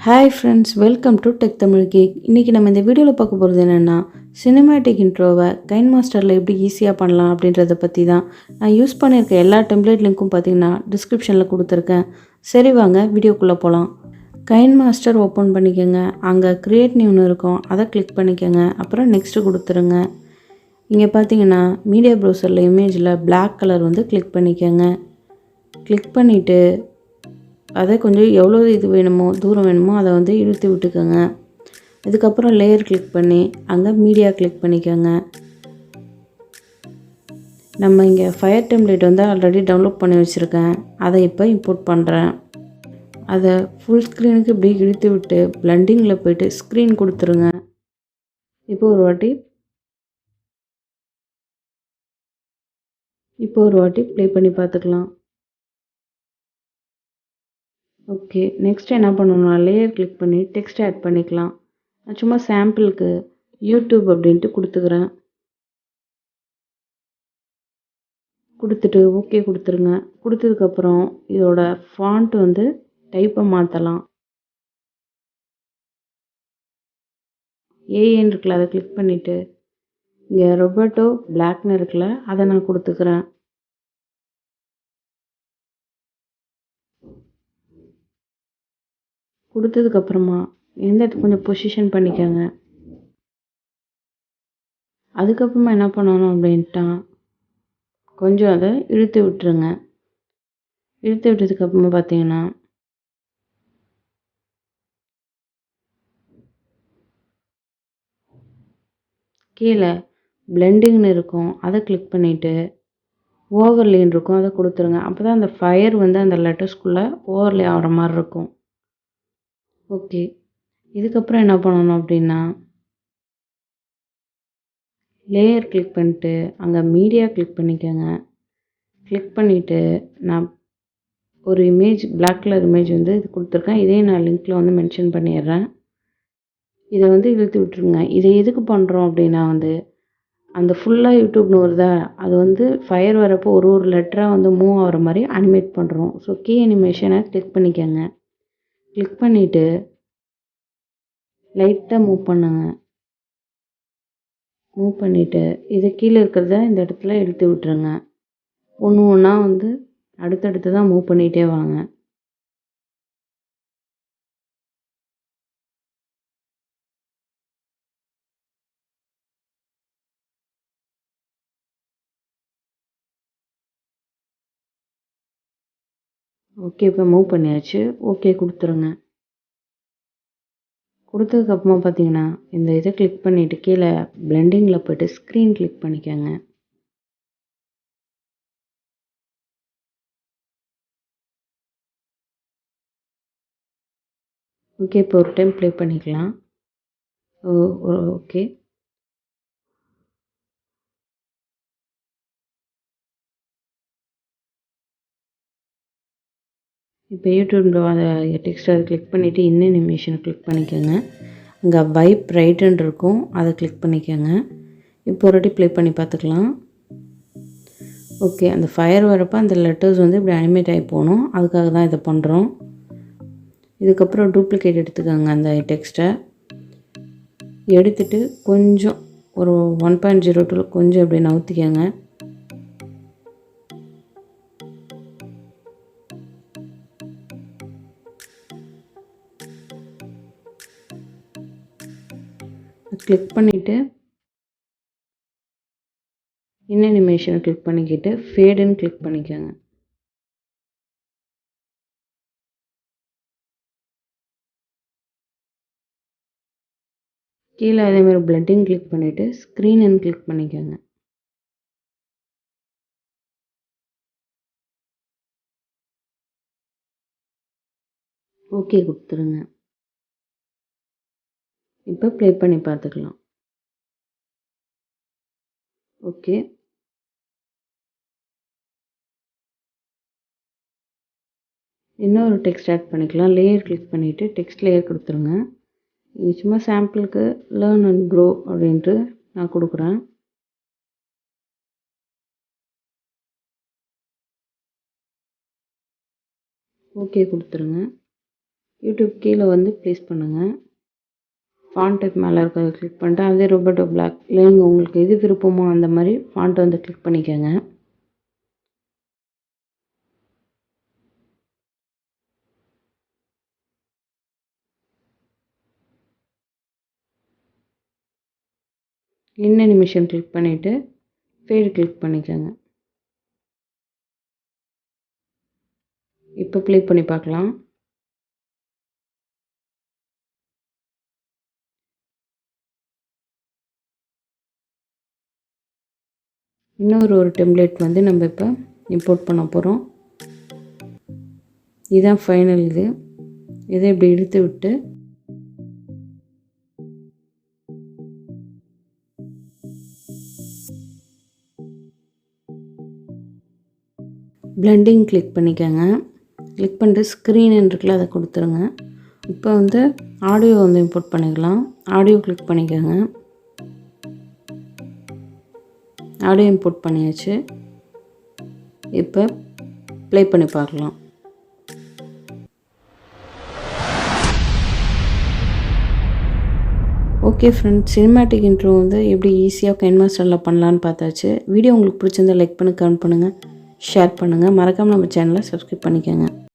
Hi friends, welcome to techtamilgeek. இன்றைக்கி நம்ம இந்த வீடியோவில் பார்க்க போகிறது என்னென்னா, சினிமேட்டிக் இன்ட்ரோவை கைன்மாஸ்டரில் எப்படி ஈஸியாக பண்ணலாம் அப்படின்றத பற்றி தான். நான் யூஸ் பண்ணியிருக்க எல்லா டெம்ப்ளேட் லிங்க்கும் பார்த்தீங்கன்னா டிஸ்கிரிப்ஷனில் கொடுத்துருக்கேன். சரி வாங்க வீடியோக்குள்ளே போகலாம். கைன்மாஸ்டர் ஓப்பன் பண்ணிக்கோங்க. அங்கே க்ரியேட் நியூன்னு இருக்கும், அதை கிளிக் பண்ணிக்கோங்க. அப்புறம் நெக்ஸ்ட்டு கொடுத்துருங்க. இங்கே பார்த்தீங்கன்னா மீடியா ப்ரௌசரில் இமேஜில் பிளாக் கலர் வந்து கிளிக் பண்ணிக்கோங்க. கிளிக் பண்ணிவிட்டு அதை கொஞ்சம் எவ்வளோ இது வேணுமோ தூரம் வேணுமோ அதை வந்து இழுத்து விட்டுக்கோங்க. இதுக்கப்புறம் லேயர் கிளிக் பண்ணி அங்கே மீடியா கிளிக் பண்ணிக்கோங்க. நம்ம இங்கே ஃபயர் டெம்ப்ளேட் வந்து ஆல்ரெடி டவுன்லோட் பண்ணி வச்சுருக்கேன். அதை இப்போ இம்போர்ட் பண்ணுறேன். அதை ஃபுல் ஸ்க்ரீனுக்கு இப்படி இழுத்து விட்டு பிளண்டிங்கில் போய்ட்டு ஸ்க்ரீன் கொடுத்துருங்க. இப்போ ஒரு வாட்டி ப்ளே பண்ணி பார்த்துக்கலாம். ஓகே, நெக்ஸ்ட் என்ன பண்ணணும்னா லேயர் கிளிக் பண்ணி டெக்ஸ்ட் ஆட் பண்ணிக்கலாம். நான் சும்மா சாம்பிளுக்கு யூடியூப் அப்படின்ட்டு கொடுத்துக்கிறேன். கொடுத்துட்டு ஓகே கொடுத்துருங்க. கொடுத்ததுக்கப்புறம் இதோட ஃபாண்ட் வந்து டைப்பை மாற்றலாம். ஏஎன் இருக்குல்ல, அதை கிளிக் பண்ணிவிட்டு இங்கே ரொபர்ட்டோ பிளாக்னு இருக்குல்ல, அதை நான் கொடுத்துக்கிறேன். கொடுத்ததுக்கப்புறமா எந்த கொஞ்சம் பொசிஷன் பண்ணிக்கோங்க. அதுக்கப்புறமா என்ன பண்ணணும் அப்படின்ட்டா கொஞ்சம் அதை இழுத்து விட்டுருங்க. இழுத்து விட்டதுக்கப்புறமா பார்த்தீங்கன்னா கீழே பிளெண்டிங்னு இருக்கும், அதை கிளிக் பண்ணிவிட்டு ஓவர்லேன்னு இருக்கும், அதை கொடுத்துருங்க. அப்போ தான் அந்த ஃபயர் வந்து அந்த லெட்டர்ஸ்குள்ளே ஓவர்லே ஆகிற மாதிரி இருக்கும். ஓகே, இதுக்கப்புறம் என்ன பண்ணணும் அப்படின்னா லேயர் கிளிக் பண்ணிட்டு அங்கே மீடியா கிளிக் பண்ணிக்கோங்க. கிளிக் பண்ணிவிட்டு நான் ஒரு இமேஜ் பிளாக் கலர் இமேஜ் வந்து இது கொடுத்துருக்கேன். இதே நான் லிங்க்கில் வந்து மென்ஷன் பண்ணிடுறேன். இதை வந்து இழுத்து விட்டுருங்க. இதை எதுக்கு பண்ணுறோம் அப்படின்னா வந்து அந்த ஃபுல்லாக யூடியூப்னு வருதா, அது வந்து ஃபயர் வரப்போ ஒரு லெட்டராக வந்து மூவ் ஆகிற மாதிரி அனிமேட் பண்ணுறோம். ஸோ கீ அனிமேஷனை கிளிக் பண்ணிக்கோங்க. கிளிக் பண்ணிவிட்டு லைட்டாக மூவ் பண்ணுங்க. மூவ் பண்ணிவிட்டு இது கீழே இருக்கிறத இந்த இடத்துல இழுத்து விட்டுருங்க. ஒன்று ஒன்றா வந்து அடுத்தடுத்து தான் மூவ் பண்ணிகிட்டே வாங்க. ஓகே, இப்போ மூவ் பண்ணியாச்சு. ஓகே கொடுத்துருங்க. கொடுத்ததுக்கப்புறமா பார்த்தீங்கன்னா இந்த இதை கிளிக் பண்ணிவிட்டு கீழே பிளெண்டிங்கில் போய்ட்டு ஸ்க்ரீன் கிளிக் பண்ணிக்கோங்க. ஓகே, இப்போ ஒரு டைம் ப்ளே பண்ணிக்கலாம். ஓகே, இப்போ யூடியூப்ல அதை டெக்ஸ்ட் அதை கிளிக் பண்ணிவிட்டு இன்னும் அனிமேஷனை கிளிக் பண்ணிக்கோங்க. அங்கே வைப் ரைட்டுன்னு இருக்கும், அதை கிளிக் பண்ணிக்கோங்க. இப்போ ஒரு வாட்டி ப்ளே பண்ணி பார்த்துக்கலாம். ஓகே, அந்த ஃபயர் வரப்போ அந்த லெட்டர்ஸ் வந்து இப்படி அனிமேட் ஆகி போகணும், அதுக்காக தான் இதை பண்ணுறோம். இதுக்கப்புறம் டூப்ளிகேட் எடுத்துக்கோங்க. அந்த டெக்ஸ்ட்டை எடுத்துகிட்டு கொஞ்சம் ஒரு 1.02 கொஞ்சம் இப்படி நவுத்திக்கோங்க. கிளிக் பண்ணிவிட்டு இன்னும் அனிமேஷனை கிளிக் பண்ணிக்கிட்டு ஃபேடுன்னு கிளிக் பண்ணிக்கோங்க. கீழே அதேமாதிரி பிளட்டிங் கிளிக் பண்ணிவிட்டு ஸ்க்ரீன்னு கிளிக் பண்ணிக்கோங்க. ஓகே கொடுத்துருங்க. இப்போ ப்ளே பண்ணி பார்த்துக்கலாம். ஓகே, இன்னொரு டெக்ஸ்ட் ஆட் பண்ணிக்கலாம். லேயர் கிளிக் பண்ணிவிட்டு டெக்ஸ்ட் லேயர் கொடுத்துருங்க. இது சும்மா சாம்பிளுக்கு லேர்ன் அண்ட் க்ரோ அப்படின்ட்டு நான் கொடுக்குறேன். ஓகே கொடுத்துருங்க. யூடியூப் கீழே வந்து ப்ளேஸ் பண்ணுங்கள். ஃபாண்ட் டைப் மேலே இருக்கிறத கிளிக் பண்ணிட்டு அதே ரோபோட்டோ பிளாக் இல்லைங்க உங்களுக்கு எது விருப்பமோ அந்த மாதிரி ஃபாண்ட்டை வந்து கிளிக் பண்ணிக்கோங்க. இன் அனிமேஷன் கிளிக் பண்ணிவிட்டு ஃபேடு கிளிக் பண்ணிக்கோங்க. இப்போ ப்ளே பண்ணி பார்க்கலாம். ஒரு டெம்ப்ளேட் வந்து நம்ம இப்போ இம்போர்ட் பண்ண போகிறோம். இதுதான் ஃபைனல். இதை இப்படி இழுத்து விட்டு பிளெண்டிங் கிளிக் பண்ணிக்கோங்க. கிளிக் பண்ணிட்டு ஸ்க்ரீன் இருக்குல்ல அதை கொடுத்துருங்க. இப்போ வந்து ஆடியோ வந்து இம்போர்ட் பண்ணிக்கலாம். ஆடியோ கிளிக் பண்ணிக்கோங்க. ஆடியோ இம்போர்ட் பண்ணியாச்சு. இப்போ ப்ளே பண்ணி பார்க்கலாம். ஓகே ஃப்ரெண்ட்ஸ், சினிமேட்டிக் இன்ட்ரோ வந்து எப்படி ஈஸியாக கைன்மாஸ்டரில் பண்ணலான்னு பார்த்தாச்சு. வீடியோ உங்களுக்கு பிடிச்சிருந்தா லைக் பண்ணி கமெண்ட் பண்ணுங்கள், ஷேர் பண்ணுங்கள். மறக்காமல் நம்ம சேனலை சப்ஸ்கிரைப் பண்ணிக்கோங்க.